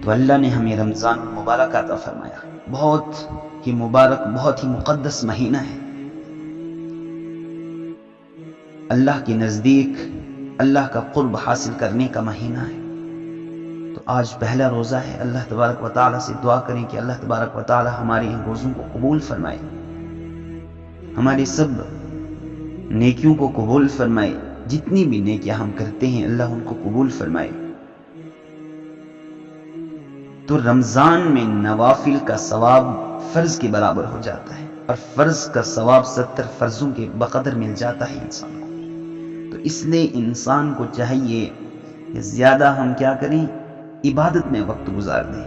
تو اللہ نے ہمیں رمضان المبارک عطا فرمایا. بہت ہی مبارک، بہت ہی مقدس مہینہ ہے. اللہ کے نزدیک اللہ کا قرب حاصل کرنے کا مہینہ ہے. تو آج پہلا روزہ ہے. اللہ تبارک و تعالیٰ سے دعا کریں کہ اللہ تبارک و تعالیٰ ہمارے ان روزوں کو قبول فرمائے، ہماری سب نیکیوں کو قبول فرمائے. جتنی بھی نیکیاں ہم کرتے ہیں اللہ ان کو قبول فرمائے. تو رمضان میں نوافل کا ثواب فرض کے برابر ہو جاتا ہے، اور فرض کا ثواب 70 فرضوں کے بقدر مل جاتا ہے انسان کو. تو اس لیے انسان کو چاہیے کہ زیادہ ہم کیا کریں، عبادت میں وقت گزار دیں،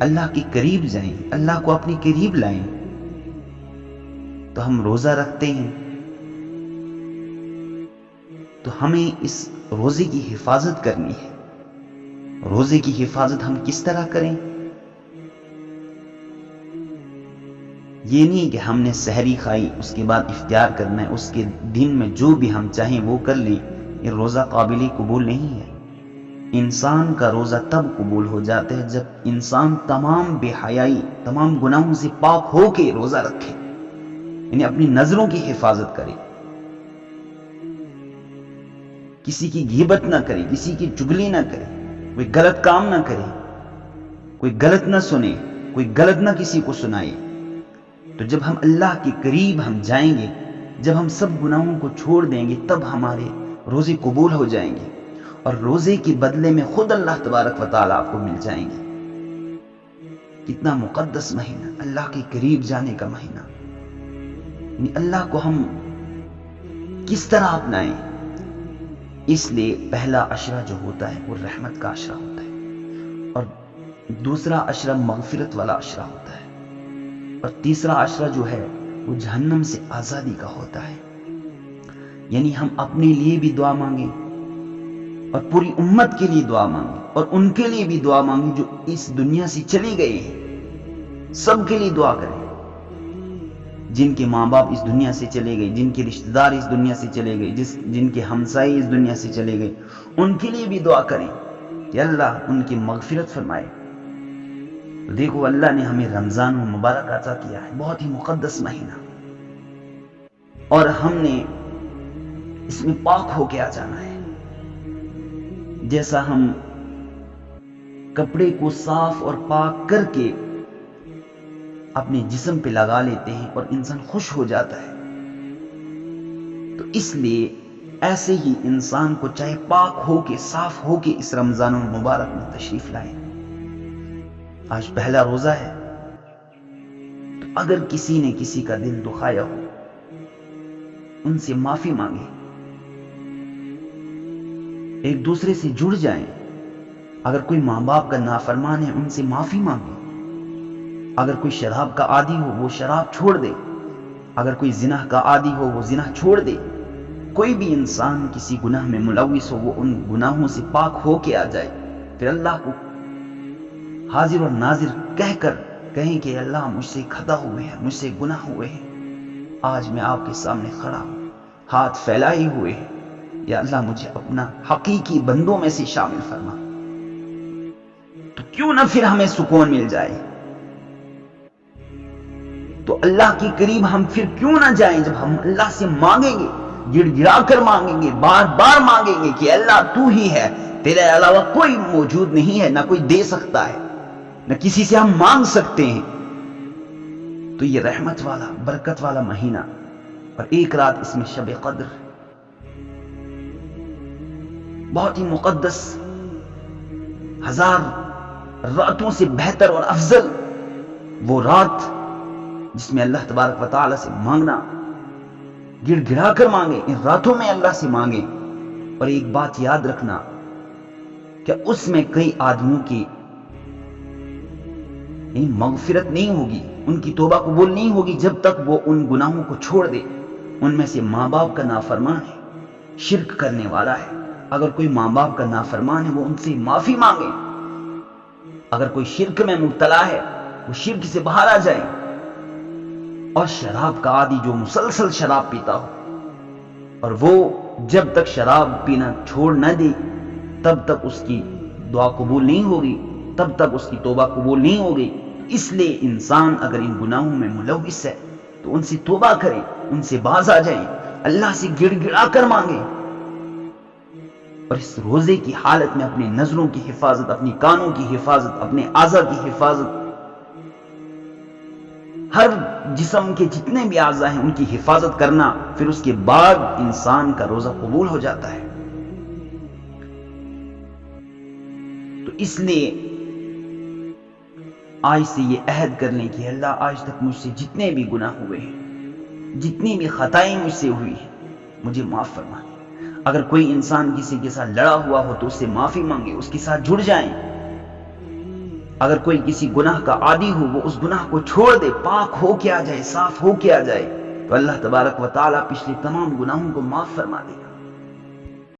اللہ کے قریب جائیں، اللہ کو اپنے قریب لائیں. تو ہم روزہ رکھتے ہیں تو ہمیں اس روزے کی حفاظت کرنی ہے. روزے کی حفاظت ہم کس طرح کریں؟ یہ نہیں کہ ہم نے سحری کھائی اس کے بعد افطار کرنا ہے، اس کے دن میں جو بھی ہم چاہیں وہ کر لیں. یہ روزہ قابل قبول نہیں ہے. انسان کا روزہ تب قبول ہو جاتا ہے جب انسان تمام بے حیائی، تمام گناہوں سے پاک ہو کے روزہ رکھے، یعنی اپنی نظروں کی حفاظت کرے، کسی کی غیبت نہ کرے، کسی کی چغلی نہ کرے، کوئی غلط کام نہ کرے، کوئی غلط نہ سنے، کوئی غلط نہ کسی کو سنائے. تو جب ہم اللہ کے قریب ہم جائیں گے، جب ہم سب گناہوں کو چھوڑ دیں گے، تب ہمارے روزے قبول ہو جائیں گے، اور روزے کے بدلے میں خود اللہ تبارک و تعالیٰ آپ کو مل جائیں گے. کتنا مقدس مہینہ، اللہ کے قریب جانے کا مہینہ. یعنی اللہ کو ہم کس طرح اپنائیں. اس لیے پہلا عشرہ جو ہوتا ہے وہ رحمت کا عشرہ ہوتا ہے، اور دوسرا عشرہ مغفرت والا عشرہ ہوتا ہے، اور تیسرا عشرہ جو ہے وہ جہنم سے آزادی کا ہوتا ہے. یعنی ہم اپنے لیے بھی دعا مانگیں اور پوری امت کے لیے دعا مانگیں، اور ان کے لیے بھی دعا مانگیں جو اس دنیا سے چلے گئے ہیں. سب کے لیے دعا کریں، جن کے ماں باپ اس دنیا سے چلے گئے، جن کے رشتہ دار اس دنیا سے چلے گئے، جن کے ہمسائے اس دنیا سے چلے گئے، ان کے لیے بھی دعا کریں کہ اللہ ان کی مغفرت فرمائے. دیکھو اللہ نے ہمیں رمضان المبارک عطا کیا ہے، بہت ہی مقدس مہینہ، اور ہم نے اس میں پاک ہو کے آ جانا ہے. جیسا ہم کپڑے کو صاف اور پاک کر کے اپنے جسم پہ لگا لیتے ہیں اور انسان خوش ہو جاتا ہے، تو اس لیے ایسے ہی انسان کو چاہے پاک ہو کے، صاف ہو کے اس رمضان المبارک میں تشریف لائیں. آج پہلا روزہ ہے، تو اگر کسی نے کسی کا دل دکھایا ہو ان سے معافی مانگے، ایک دوسرے سے جڑ جائیں. اگر کوئی ماں باپ کا نافرمان ہے ان سے معافی مانگے. اگر کوئی شراب کا عادی ہو وہ شراب چھوڑ دے. اگر کوئی زنا کا عادی ہو وہ زنا چھوڑ دے. کوئی بھی انسان کسی گناہ میں ملوث ہو وہ ان گناہوں سے پاک ہو کے آ جائے. پھر اللہ کو حاضر اور ناظر کہہ کر کہیں کہ اللہ مجھ سے خطا ہوئے ہیں، مجھ سے گناہ ہوئے ہیں، آج میں آپ کے سامنے کھڑا ہوں، ہاتھ پھیلائے ہوئے ہیں، یا اللہ مجھے اپنا حقیقی بندوں میں سے شامل فرما. تو کیوں نہ پھر ہمیں سکون مل جائے. تو اللہ کے قریب ہم پھر کیوں نہ جائیں جب ہم اللہ سے مانگیں گے، گڑ گڑا کر مانگیں گے، بار بار مانگیں گے کہ اللہ تو ہی ہے، تیرے علاوہ کوئی موجود نہیں ہے، نہ کوئی دے سکتا ہے، نہ کسی سے ہم مانگ سکتے ہیں. تو یہ رحمت والا، برکت والا مہینہ، اور ایک رات اس میں شب قدر، بہت ہی مقدس، 1000 راتوں سے بہتر اور افضل وہ رات جس میں اللہ تبارک و تعالیٰ سے مانگنا، گڑ گڑا کر مانگے، ان راتوں میں اللہ سے مانگے. اور ایک بات یاد رکھنا کہ اس میں کئی آدمیوں کی مغفرت نہیں ہوگی، ان کی توبہ قبول نہیں ہوگی جب تک وہ ان گناہوں کو چھوڑ دے. ان میں سے ماں باپ کا نافرمان ہے، شرک کرنے والا ہے. اگر کوئی ماں باپ کا نافرمان ہے وہ ان سے معافی مانگے. اگر کوئی شرک میں مبتلا ہے وہ شرک سے باہر آ جائے. اور شراب کا عادی جو مسلسل شراب پیتا ہو اور وہ جب تک شراب پینا چھوڑ نہ دے تب تک اس کی دعا قبول نہیں ہوگی. تب تک اس کی توبہ قبول نہیں ہوگی۔ اس لیے انسان اگر ان گناہوں میں ملوث ہے تو ان سے توبہ کرے، ان سے باز آ جائیں، اللہ سے گڑ گڑا کر مانگے، اور اس روزے کی حالت میں اپنے نظروں کی حفاظت، اپنی کانوں کی حفاظت، اپنے اعضاء کی حفاظت، ہر جسم کے جتنے بھی اعضاء ہیں ان کی حفاظت کرنا، پھر اس کے بعد انسان کا روزہ قبول ہو جاتا ہے۔ تو اس لیے آج سے یہ عہد کر لیں کہ اللہ آج تک مجھ سے جتنے بھی گناہ ہوئے ہیں، جتنی بھی خطائیں مجھ سے ہوئی ہیں، مجھے معاف فرما دیں۔ اگر کوئی انسان کسی کے ساتھ لڑا ہوا ہو تو اس سے معافی مانگے، اس کے ساتھ جڑ جائیں۔ اگر کوئی کسی گناہ کا عادی ہو وہ اس گناہ کو چھوڑ دے، پاک ہو کے آ جائے، صاف ہو کے آ جائے، تو اللہ تبارک و تعالیٰ پچھلے تمام گناہوں کو معاف فرما دے گا۔